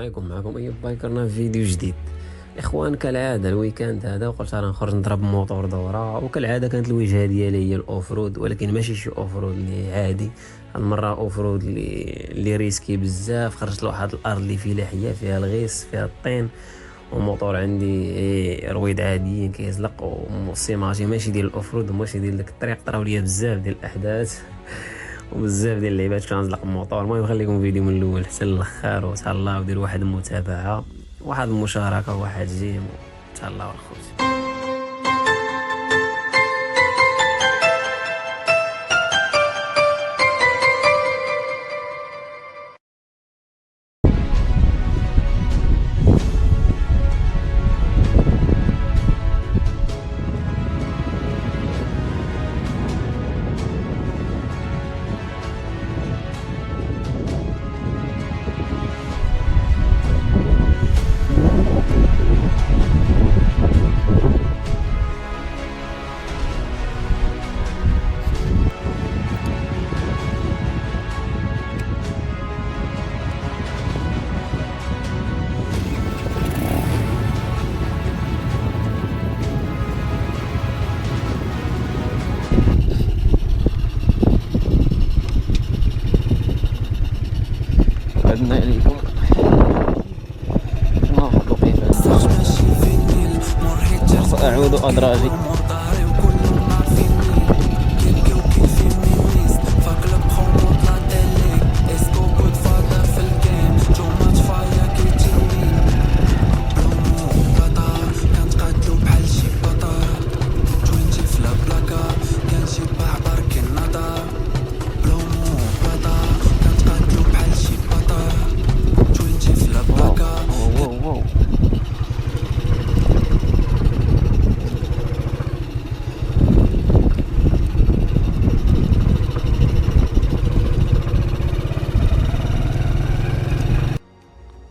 عليكم. معكم ايوب بايكرنا في فيديو جديد. الاخوان كالعاده الويكاند هذا وقلت انا نخرج نضرب موطور دوره، وكالعاده كانت الوجهه ديالي هي الاوفرود، ولكن ماشي شي اوفرود اللي عادي. هاد المره اوفرود اللي ريسكي بزاف. خرجت لواحد الارض اللي فلاحيه فيها الغيس فيها الطين، وموطور عندي رويد عاديين كيزلق، والسيماجي ماشي ديال الاوفرود وماشي ديال ديك الطريق. طراو ليا بزاف ديال الاحداث وبزاف ديال اللعيبات كنزلق الموطور. المهم خليكم فيديو من الاول حتى الاخر وتهلاو وديروا واحد المتابعه، واحد المشاركه، وواحد جيم، وتهلاو الخوت. عدنا عليكم ناخذ قيمة أعود أدراجي.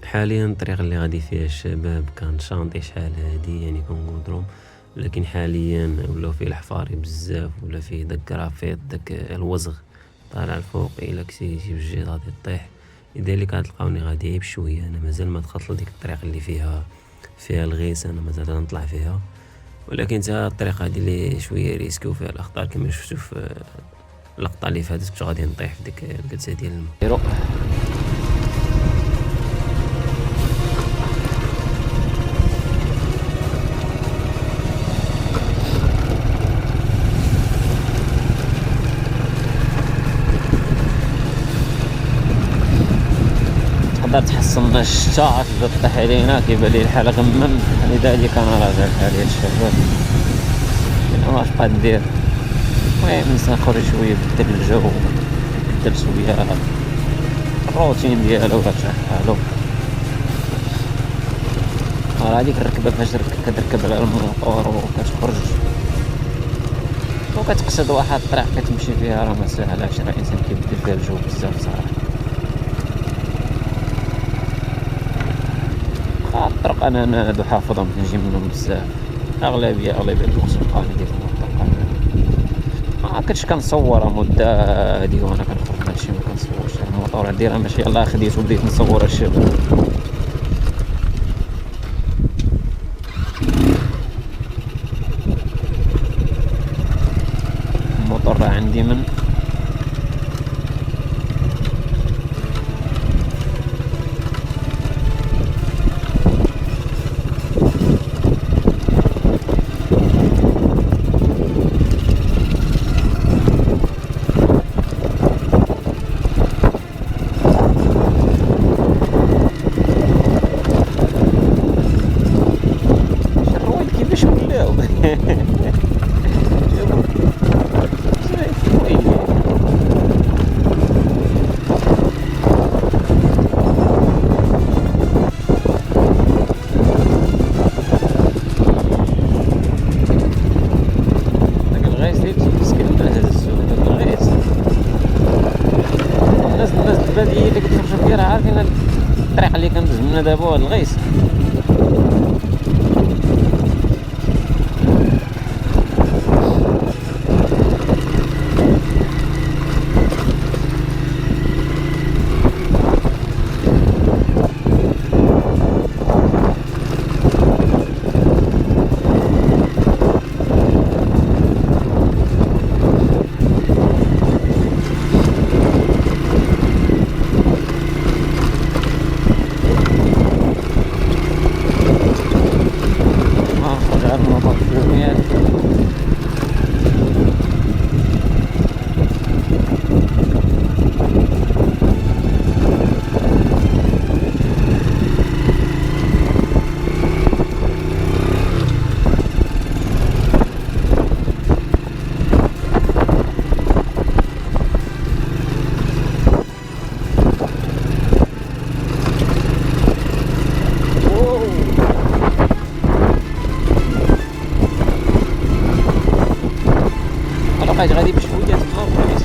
حاليا الطريق اللي غادي فيها الشباب كان شانطي شحال هادي يعني كنقولهم، لكن حاليا ولاو فيه الحفاري بزاف، ولا فيه داك كرافيط داك الوزغ طالع الفوق. الا كنتي شي بجي غادي طيح، لذلك غتلقاوني غادي عيب شويه. انا مازال ما دخلت لديك الطريق اللي فيها الغيس، انا مازال نطلع فيها، ولكن تا الطريق هادي اللي شويه ريسكي وفيها الاخطار كما شفتوا في اللقطه اللي فاتت. كنت غادي نطيح في ديك الجلسه ديال الماء. تقدر تحسن الشتاء تبدا طيح علينا، كيبان لي الحال غمم، لذلك انا راجع لحالي الشباب انا واش بقا ندير. المهم نخرج شويه بدل الجو، بدل شويه الروتين ديالو ورجع حالو. هذيك الركبه فاش كتركب على الموطور وكتخرج وكتقصد واحد الطريق كتمشي فيها، راه ما ساهلاش، راه الانسان كيبدل فيها الجو بزاف صراحه. الطرق انا هادو حافظهم كنجي منهم بزاف، اغلبيه الوقت نبقى ندير المنطقه. ما كنتش كنصور مده هادي وانا كنخرج، هادشي ما كنصورش. الموطور ديرها ماشي يلاه خديت وبديت نصور الشباب. الموطور راه عندي من البادية اللي كتخرجوا فيها راه عارفين الطريق اللي كندوز منها دابا هو الغيس. بقيت غادي بشويه تما وبقيت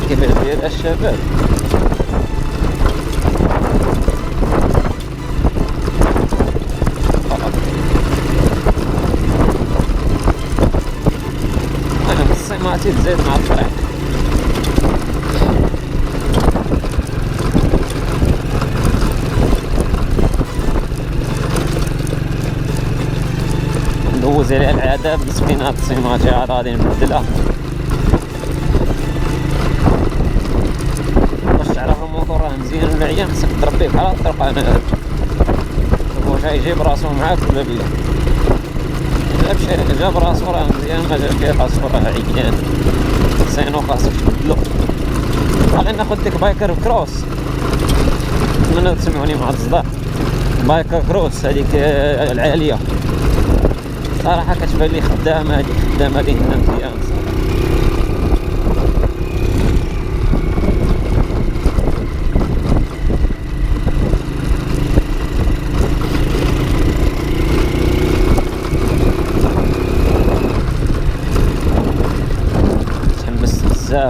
كيفاش داير الشباب. انا الصيماتي تزيد مع الطريق. ندوز عليها العذاب مسكينات الصيماتي عاد غادي نبدلها. راه مزيان ولا عيان خصك تربيه بحال هاد الطريقه. انا واش غيجيب راسو معاك ولا لا؟ الا جاب راسو راه مزيان، ما جاب راسو راه عيان. سينو خاصك تبدلو. غادي ناخد ديك بايكر كروس، نتمنى تسمعوني مع الصداع. بايكر كروس هذيك العاليه صراحه كتبان لي خدامه، هذيك خدامه هذه مزيان.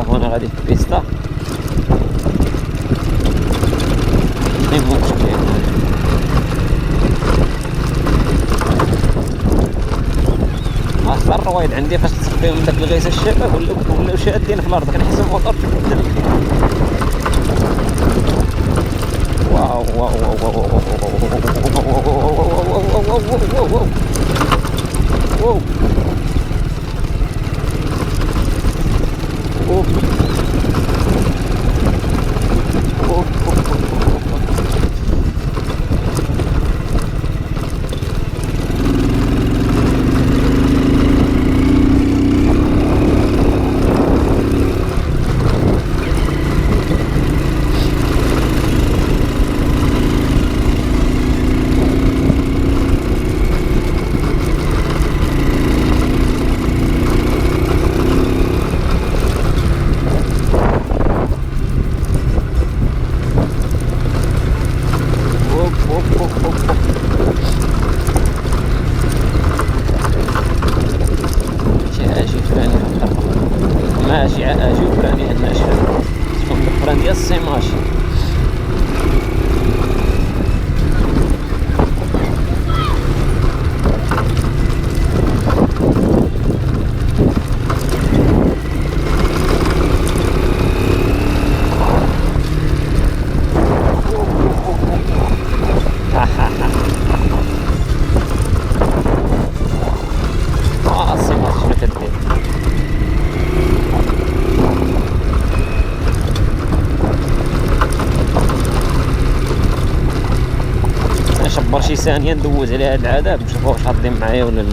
وانا غادي في البيستا ماشي مشكل. اصلا الرويد عندي فاش تصفيهم من داك الغيث الشباب ولاو شادين في الارض، كنحس الموطور تبدل. واو واو واو واو واو ماشي اجي وفراني عندنا الشباب تكون الفران ديال السي ماشي. السي ماشي شنو كدير؟ نشبر شي ثانيه ندوز عليها هاد العذاب نشوفوا واش حاضين معايا ولا لا.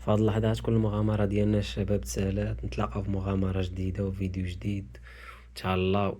في هاد اللحظات كل مغامرة ديالنا الشباب تسالات. نتلاقاو في مغامرة جديدة وفيديو جديد. تهلاو.